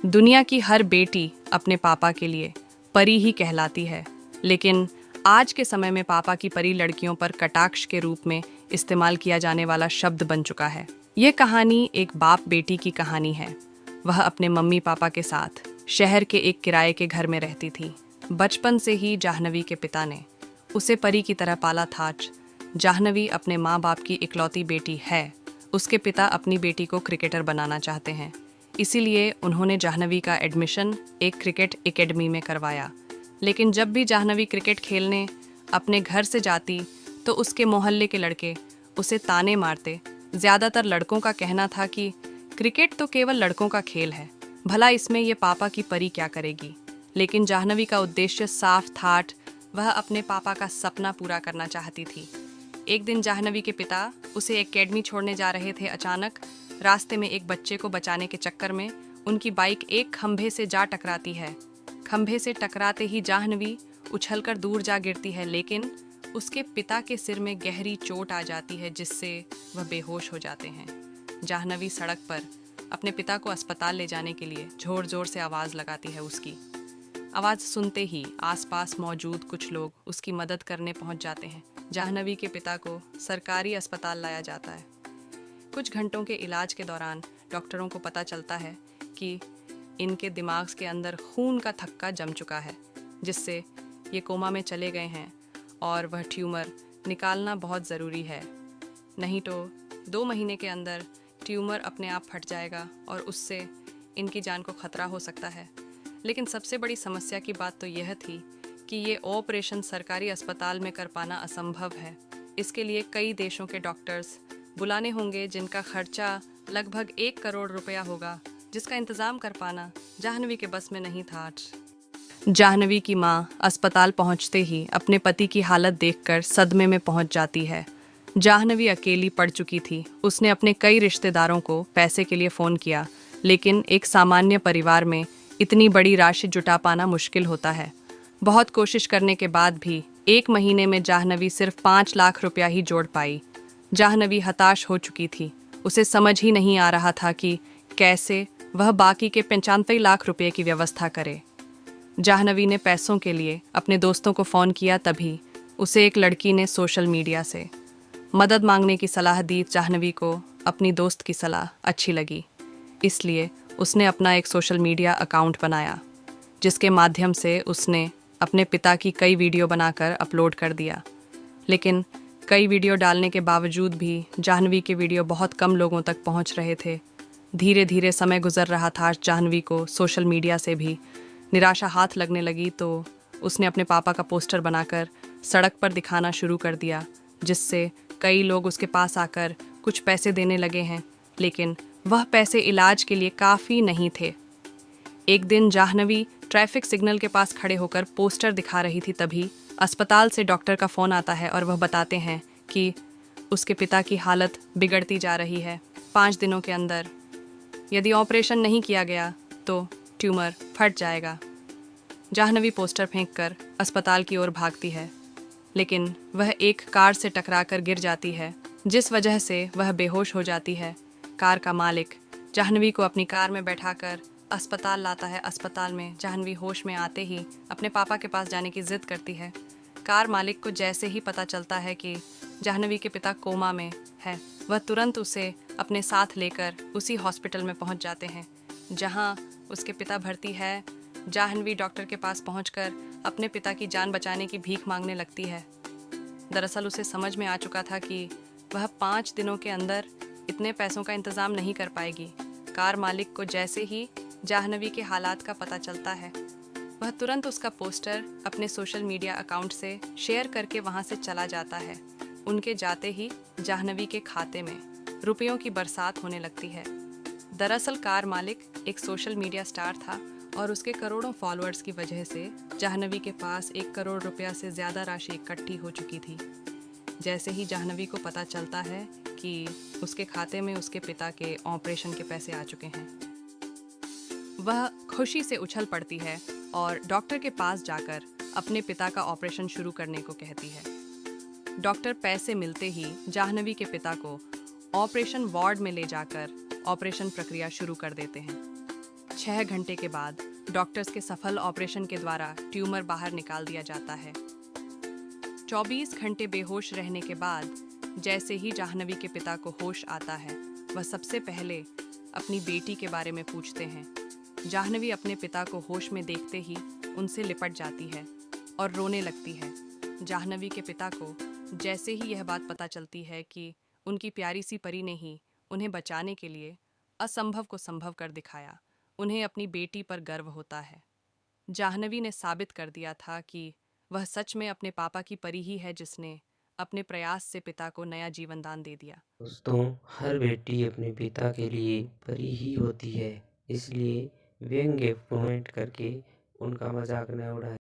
दुनिया की हर बेटी अपने पापा के लिए परी ही कहलाती है, लेकिन आज के समय में पापा की परी लड़कियों पर कटाक्ष के रूप में इस्तेमाल किया जाने वाला शब्द बन चुका है। यह कहानी एक बाप बेटी की कहानी है। वह अपने मम्मी पापा के साथ शहर के एक किराए के घर में रहती थी। बचपन से ही जाह्नवी के पिता ने उसे परी की तरह पाला था। जाह्नवी अपने माँ बाप की इकलौती बेटी है। उसके पिता अपनी बेटी को क्रिकेटर बनाना चाहते हैं, इसीलिए उन्होंने जाह्नवी का एडमिशन एक क्रिकेट एकेडमी में करवाया। लेकिन जब भी जाह्नवी क्रिकेट खेलने अपने घर से जाती तो उसके मोहल्ले के लड़के उसे ताने मारते। ज़्यादातर लड़कों का कहना था कि क्रिकेट तो केवल लड़कों का खेल है, भला इसमें ये पापा की परी क्या करेगी। लेकिन जाह्नवी का उद्देश्य साफ था, वह अपने पापा का सपना पूरा करना चाहती थी। एक दिन जाह्नवी के पिता उसे एकेडमी छोड़ने जा रहे थे। अचानक रास्ते में एक बच्चे को बचाने के चक्कर में उनकी बाइक एक खंभे से जा टकराती है। खंभे से टकराते ही जाह्नवी उछलकर दूर जा गिरती है, लेकिन उसके पिता के सिर में गहरी चोट आ जाती है, जिससे वह बेहोश हो जाते हैं। जाह्नवी सड़क पर अपने पिता को अस्पताल ले जाने के लिए जोर जोर से आवाज़ लगाती है। उसकी आवाज़ सुनते ही आसपास मौजूद कुछ लोग उसकी मदद करने पहुंच जाते हैं। जाह्नवी के पिता को सरकारी अस्पताल लाया जाता है। कुछ घंटों के इलाज के दौरान डॉक्टरों को पता चलता है कि इनके दिमाग के अंदर खून का थक्का जम चुका है, जिससे ये कोमा में चले गए हैं और वह ट्यूमर निकालना बहुत ज़रूरी है, नहीं तो 2 महीने के अंदर ट्यूमर अपने आप फट जाएगा और उससे इनकी जान को खतरा हो सकता है। लेकिन सबसे बड़ी समस्या की बात तो यह थी कि ये ऑपरेशन सरकारी अस्पताल में कर पाना असंभव है। इसके लिए कई देशों के डॉक्टर्स बुलाने होंगे, जिनका खर्चा लगभग 1 करोड़ रुपया होगा, जिसका इंतज़ाम कर पाना जाह्नवी के बस में नहीं था। जाह्नवी की माँ अस्पताल पहुँचते ही अपने पति की हालत देखकर सदमे में पहुँच जाती है। जाह्नवी अकेली पड़ चुकी थी। उसने अपने कई रिश्तेदारों को पैसे के लिए फ़ोन किया, लेकिन एक सामान्य परिवार में इतनी बड़ी राशि जुटा पाना मुश्किल होता है। बहुत कोशिश करने के बाद भी 1 महीने में जाह्नवी सिर्फ 5 लाख रुपया ही जोड़ पाई। जाह्नवी हताश हो चुकी थी। उसे समझ ही नहीं आ रहा था कि कैसे वह बाकी के 95 लाख रुपये की व्यवस्था करे। जाह्नवी ने पैसों के लिए अपने दोस्तों को फ़ोन किया, तभी उसे एक लड़की ने सोशल मीडिया से मदद मांगने की सलाह दी। जाह्नवी को अपनी दोस्त की सलाह अच्छी लगी, इसलिए उसने अपना एक सोशल मीडिया अकाउंट बनाया, जिसके माध्यम से उसने अपने पिता की कई वीडियो बनाकर अपलोड कर दिया। लेकिन कई वीडियो डालने के बावजूद भी जाह्नवी के वीडियो बहुत कम लोगों तक पहुंच रहे थे। धीरे धीरे समय गुजर रहा था। जाह्नवी को सोशल मीडिया से भी निराशा हाथ लगने लगी, तो उसने अपने पापा का पोस्टर बनाकर सड़क पर दिखाना शुरू कर दिया, जिससे कई लोग उसके पास आकर कुछ पैसे देने लगे हैं। लेकिन वह पैसे इलाज के लिए काफ़ी नहीं थे। एक दिन जाह्नवी ट्रैफिक सिग्नल के पास खड़े होकर पोस्टर दिखा रही थी, तभी अस्पताल से डॉक्टर का फ़ोन आता है और वह बताते हैं कि उसके पिता की हालत बिगड़ती जा रही है। 5 दिनों के अंदर यदि ऑपरेशन नहीं किया गया तो ट्यूमर फट जाएगा। जाह्नवी पोस्टर फेंककर अस्पताल की ओर भागती है, लेकिन वह एक कार से टकराकर गिर जाती है, जिस वजह से वह बेहोश हो जाती है। कार का मालिक जाह्नवी को अपनी कार में बैठाकर अस्पताल लाता है। अस्पताल में जाह्नवी होश में आते ही अपने पापा के पास जाने की जिद करती है। कार मालिक को जैसे ही पता चलता है कि जाह्नवी के पिता कोमा में है, वह तुरंत उसे अपने साथ लेकर उसी हॉस्पिटल में पहुंच जाते हैं, जहां उसके पिता भर्ती है। जाह्नवी डॉक्टर के पास पहुंचकर अपने पिता की जान बचाने की भीख मांगने लगती है। दरअसल उसे समझ में आ चुका था कि वह 5 दिनों के अंदर इतने पैसों का इंतज़ाम नहीं कर पाएगी। कार मालिक को जैसे ही जाह्नवी के हालात का पता चलता है, वह तुरंत उसका पोस्टर अपने सोशल मीडिया अकाउंट से शेयर करके वहां से चला जाता है। उनके जाते ही जाह्नवी के खाते में रुपयों की बरसात होने लगती है। दरअसल कार मालिक एक सोशल मीडिया स्टार था और उसके करोड़ों फॉलोअर्स की वजह से जाह्नवी के पास 1 करोड़ रुपया से ज़्यादा राशि इकट्ठी हो चुकी थी। जैसे ही जाह्नवी को पता चलता है कि उसके खाते में उसके पिता के ऑपरेशन के पैसे आ चुके हैं, वह खुशी से उछल पड़ती है और डॉक्टर के पास जाकर अपने पिता का ऑपरेशन शुरू करने को कहती है। डॉक्टर पैसे मिलते ही जाह्नवी के पिता को ऑपरेशन वार्ड में ले जाकर ऑपरेशन प्रक्रिया शुरू कर देते हैं। 6 घंटे के बाद डॉक्टर्स के सफल ऑपरेशन के द्वारा ट्यूमर बाहर निकाल दिया जाता है। 24 घंटे बेहोश रहने के बाद जैसे ही जाह्नवी के पिता को होश आता है, वह सबसे पहले अपनी बेटी के बारे में पूछते हैं। जाह्नवी अपने पिता को होश में देखते ही उनसे लिपट जाती है और रोने लगती है। जाह्नवी के पिता को जैसे ही यह बात पता चलती है कि उनकी प्यारी सी परी ने ही उन्हें बचाने के लिए असंभव को संभव कर दिखाया, उन्हें अपनी बेटी पर गर्व होता है। जाह्नवी ने साबित कर दिया था कि वह सच में अपने पापा की परी ही है, जिसने अपने प्रयास से पिता को नया जीवन दान दे दिया। दोस्तों, हर बेटी अपने पिता के लिए परी ही होती है, इसलिए व्यंग्य कमेंट करके उनका मजाक न उड़ाएं।